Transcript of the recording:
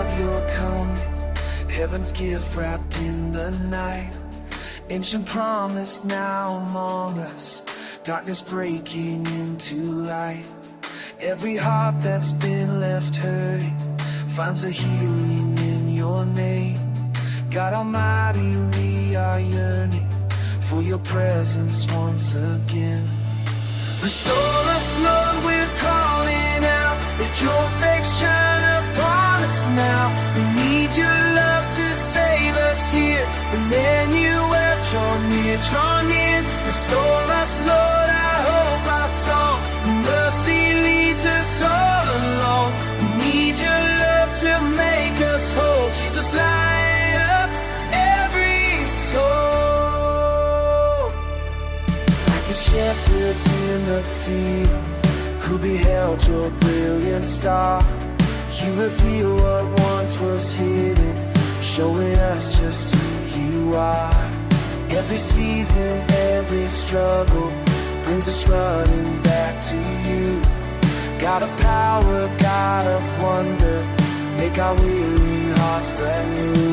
of your coming, heaven's gift wrapped in the night. Ancient promise now among us, darkness breaking into light. Every heart that's been left hurting finds a healing in your name. God Almighty, we are yearning for your presence once again. Restore us, Lord, we're calling out. Let your face shine upon us now. We need your love to save us here. Emmanuel, draw near, draw near. Restore us, Lord, our hope, our song. Mercy leads us all along. We need your love to make us whole. Jesus, light up every soul. Like the shepherds in the field who beheld your brilliant star, you reveal what once was hidden, showing us just who you are. Every season, every struggle brings us running back to you. God of power, God of wonder, make our weary hearts brand new.